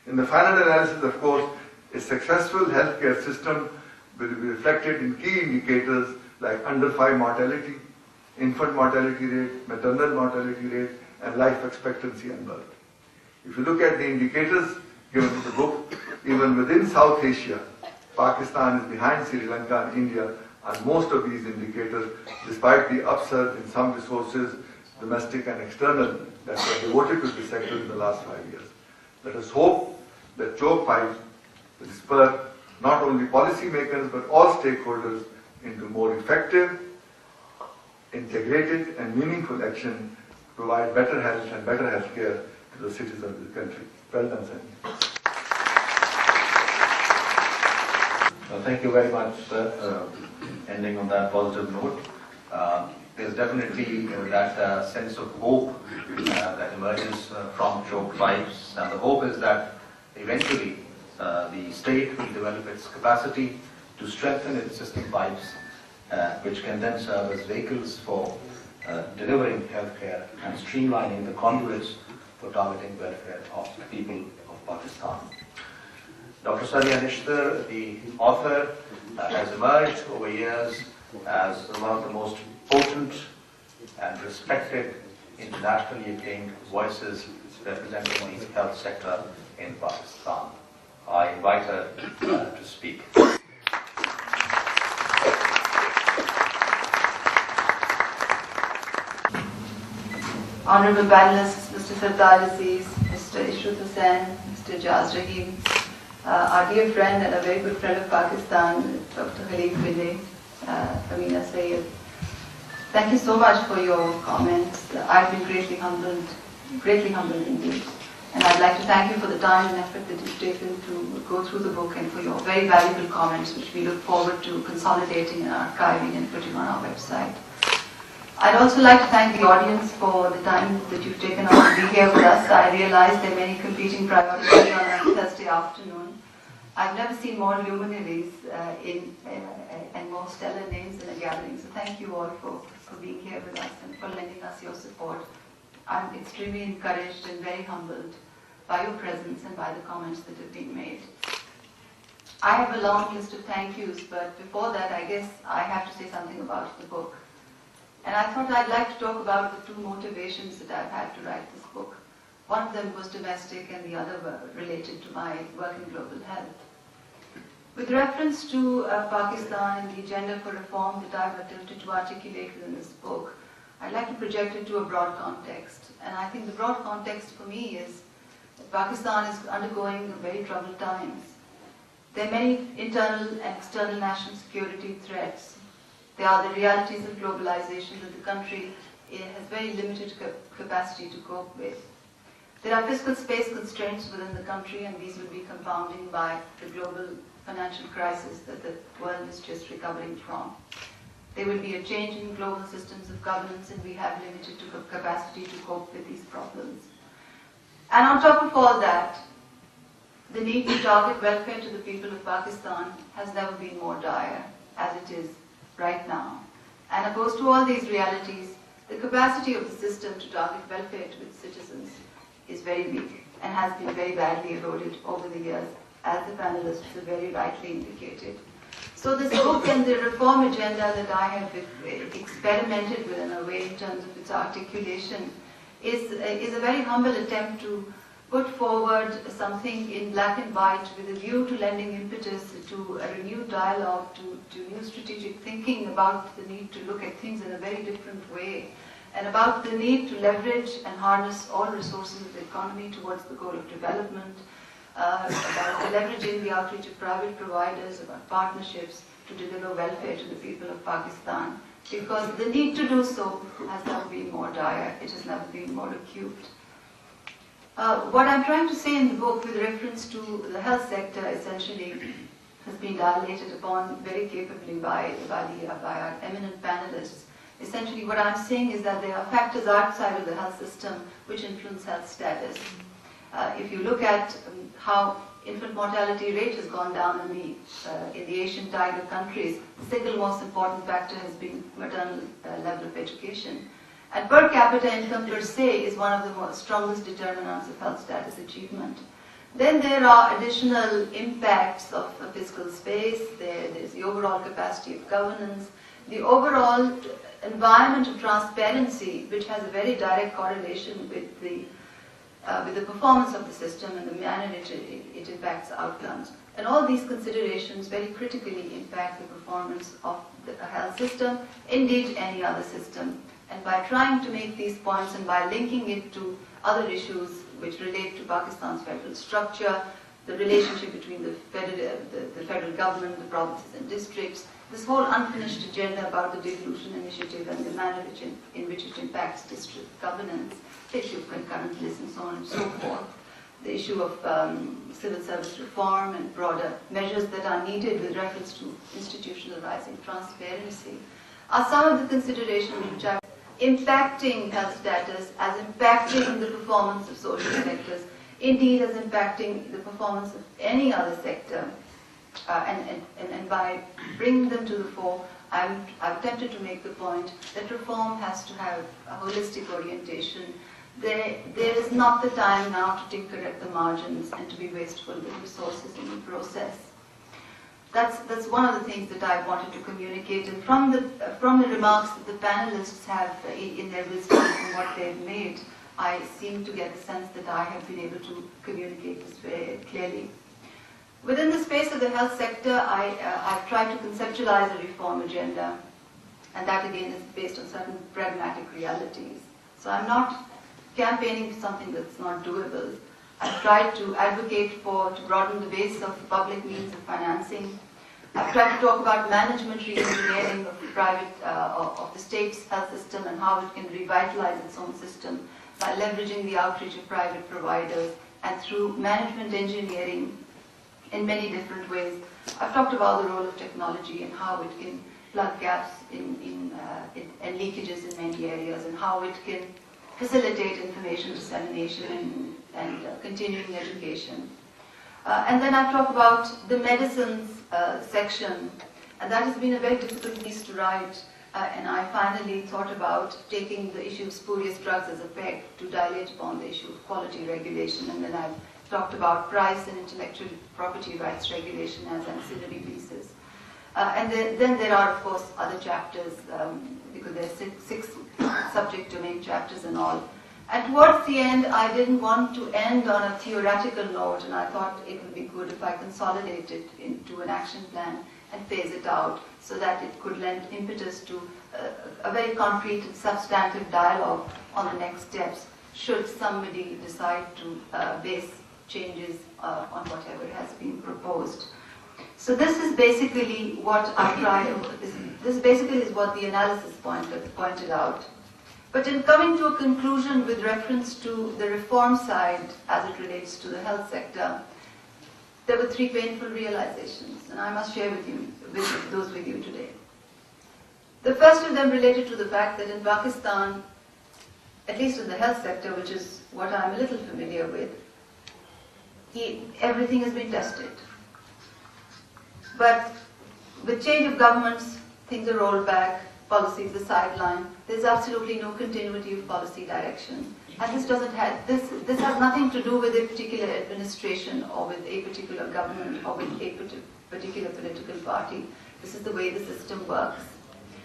In the final analysis, of course, a successful healthcare system will be reflected in key indicators like under 5 mortality, infant mortality rate, maternal mortality rate, and life expectancy and birth. If you look at the indicators given in the book, even within South Asia, Pakistan is behind Sri Lanka and India on most of these indicators, despite the upsurge in some resources, domestic and external, that were devoted to this sector in the last 5 years. Let us hope that Choke 5 will spur not only policymakers but all stakeholders into more effective, integrated and meaningful action to provide better health and better health care to the citizens of the country. Well done, sir. Well, thank you very much, sir. Ending on that positive note. There's definitely that sense of hope that emerges from Choke 5s, and the hope is that eventually the state will develop its capacity to strengthen its system pipes, which can then serve as vehicles for delivering healthcare and streamlining the conduits for targeting welfare of the people of Pakistan. Dr. Sania Nishtar, the author, has emerged over years as one of the most potent and respected, internationally acclaimed voices representing the health sector in Pakistan. I invite her to speak. Honorable panelists, Mr. Sardar Aziz, Mr. Ishrut Hussain, Mr. Jaz Rahim, our dear friend and a very good friend of Pakistan, Dr. Khalid Binde, Amina Sayyid. Thank you so much for your comments. I've been greatly humbled indeed. And I'd like to thank you for the time and effort that you've taken to go through the book and for your very valuable comments, which we look forward to consolidating and archiving and putting on our website. I'd also like to thank the audience for the time that you've taken out to be here with us. I realize there are many competing priorities on a Thursday afternoon. I've never seen more luminaries and more stellar names in a gathering, so thank you all for being here with us and for lending us your support. I'm extremely encouraged and very humbled by your presence and by the comments that have been made. I have a long list of thank yous, but before that I guess I have to say something about the book. And I thought I'd like to talk about the two motivations that I've had to write this book. One of them was domestic and the other were related to my work in global health. With reference to Pakistan and the agenda for reform that I've attempted to articulate within this book, I'd like to project it to a broad context. And I think the broad context for me is that Pakistan is undergoing very troubled times. There are many internal and external national security threats. There are the realities of globalization that the country has very limited capacity to cope with. There are fiscal space constraints within the country, and these will be compounded by the global financial crisis that the world is just recovering from. There will be a change in global systems of governance, and we have limited capacity to cope with these problems. And on top of all that, the need to target welfare to the people of Pakistan has never been more dire as it is right now. And opposed to all these realities, the capacity of the system to target welfare to its citizens is very weak and has been very badly eroded over the years, as the panelists have very rightly indicated. So this book and the reform agenda that I have experimented with in a way in terms of its articulation is a very humble attempt to put forward something in black and white with a view to lending impetus to a renewed dialogue, to new strategic thinking about the need to look at things in a very different way, and about the need to leverage and harness all resources of the economy towards the goal of development, about leveraging the outreach of private providers, about partnerships to deliver welfare to the people of Pakistan, because the need to do so has never been more dire, it has never been more acute. What I'm trying to say in the book with reference to the health sector essentially has been dilated upon very capably by our eminent panelists. Essentially what I'm saying is that there are factors outside of the health system which influence health status. If you look at how infant mortality rate has gone down in the Asian tiger countries, the single most important factor has been maternal level of education. And per capita income per se is one of the strongest determinants of health status achievement. Then there are additional impacts of a fiscal space. There's the overall capacity of governance, the overall environment of transparency, which has a very direct correlation with the performance of the system and the manner it impacts outcomes. And all these considerations very critically impact the performance of the health system, indeed any other system. And by trying to make these points and by linking it to other issues which relate to Pakistan's federal structure, the relationship between the federal government, the provinces and districts, this whole unfinished agenda about the devolution initiative and the manner in which it impacts district governance, the issue of concurrent lists and so on and so forth, the issue of civil service reform and broader measures that are needed with reference to institutionalizing transparency, are some of the considerations which are impacting health status, as impacting the performance of social sectors, indeed as impacting the performance of any other sector. And by bringing them to the fore, I've attempted to make the point that reform has to have a holistic orientation. There is not the time now to tinker at the margins and to be wasteful with resources in the process. That's one of the things that I wanted to communicate, and from the remarks that the panelists have in their wisdom and what they've made, I seem to get a sense that I have been able to communicate this very clearly. Within the space of the health sector, I've tried to conceptualize a reform agenda, and that again is based on certain pragmatic realities. So I'm not campaigning for something that's not doable. I've tried to advocate to broaden the base of public means of financing. I've tried to talk about management re-engineering of the state's health system and how it can revitalize its own system by leveraging the outreach of private providers and through management engineering in many different ways. I've talked about the role of technology and how it can plug gaps and leakages in many areas, and how it can facilitate information dissemination and continuing education. And then I've talked about the medicines section, and that has been a very difficult piece to write. And I finally thought about taking the issue of spurious drugs as a peg to dilate upon the issue of quality regulation, and then I've talked about price and intellectual property rights regulation as ancillary pieces. And then there are, of course, other chapters, because there are six subject domain chapters and all. And towards the end, I didn't want to end on a theoretical note, and I thought it would be good if I consolidated it into an action plan and phase it out so that it could lend impetus to a very concrete and substantive dialogue on the next steps, should somebody decide to base changes on whatever has been proposed. So this is basically what I try. This basically is what the analysis pointed out. But in coming to a conclusion with reference to the reform side as it relates to the health sector, there were three painful realizations, and I must share those with you today. The first of them related to the fact that in Pakistan, at least in the health sector, which is what I'm a little familiar with, everything has been tested. But with change of governments, things are rolled back, policies are sidelined. There's absolutely no continuity of policy direction. And this has nothing to do with a particular administration or with a particular government or with a particular political party. This is the way the system works.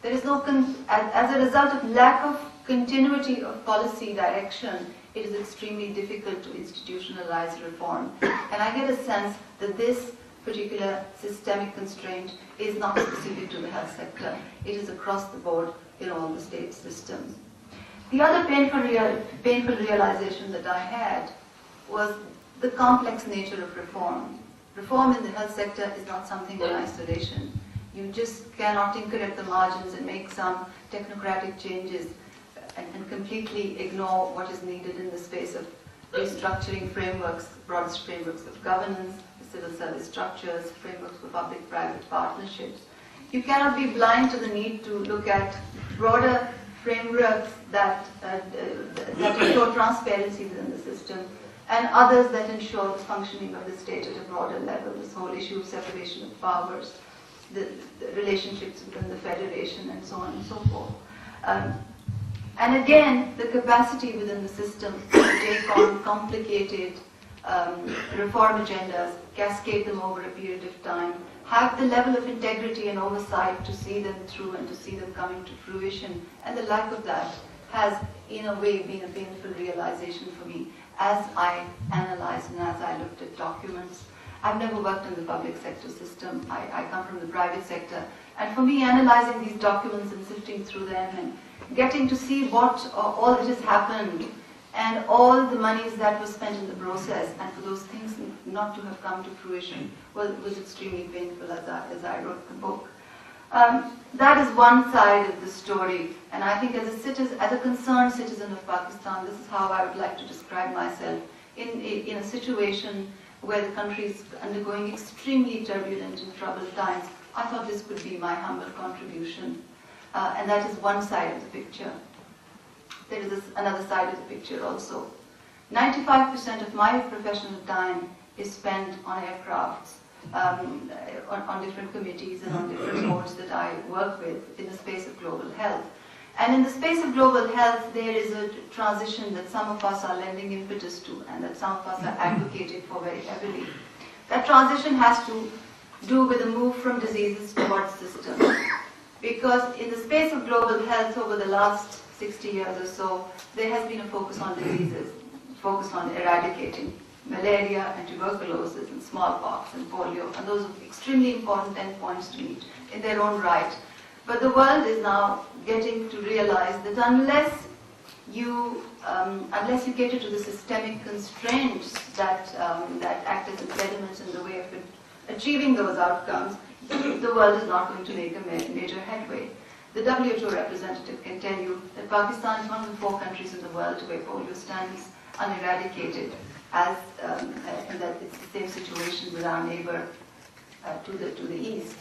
There is no, as a result of lack of continuity of policy direction, it is extremely difficult to institutionalize reform. And I get a sense that this particular systemic constraint is not specific to the health sector. It is across the board in all the state systems. The other painful realization that I had was the complex nature of reform. Reform in the health sector is not something in isolation. You just cannot tinker at the margins and make some technocratic changes and completely ignore what is needed in the space of restructuring frameworks, broadest frameworks of governance, civil service structures, frameworks for public-private partnerships. You cannot be blind to the need to look at broader frameworks that ensure transparency within the system, and others that ensure the functioning of the state at a broader level, this whole issue of separation of powers, the relationships within the federation, and so on and so forth. And again, the capacity within the system to take on complicated reform agendas, cascade them over a period of time, have the level of integrity and oversight to see them through and to see them coming to fruition. And the lack of that has, in a way, been a painful realization for me as I analyzed and as I looked at documents. I've never worked in the public sector system. I come from the private sector. And for me, analyzing these documents and sifting through them and getting to see what all that has happened and all the monies that were spent in the process, and for those things not to have come to fruition was extremely painful as I wrote the book. That is one side of the story, and I think as a concerned citizen of Pakistan, this is how I would like to describe myself in a situation where the country is undergoing extremely turbulent and troubled times. I thought this could be my humble contribution, and that is one side of the picture. There is another side of the picture also. 95% of my professional time is spent on aircrafts, on different committees and on different boards that I work with in the space of global health. And in the space of global health, there is a transition that some of us are lending impetus to and that some of us are advocating for very heavily. That transition has to do with a move from diseases towards systems. Because in the space of global health over the last 60 years or so, there has been a focus on diseases, focus on eradicating malaria and tuberculosis and smallpox and polio, and those are extremely important endpoints to meet in their own right. But the world is now getting to realize that unless you get into the systemic constraints that act as impediments in the way of achieving those outcomes, the world is not going to make a major headway. The WHO representative can tell you that Pakistan is one of the 4 countries in the world where polio stands uneradicated, and that it's the same situation with our neighbor to the east.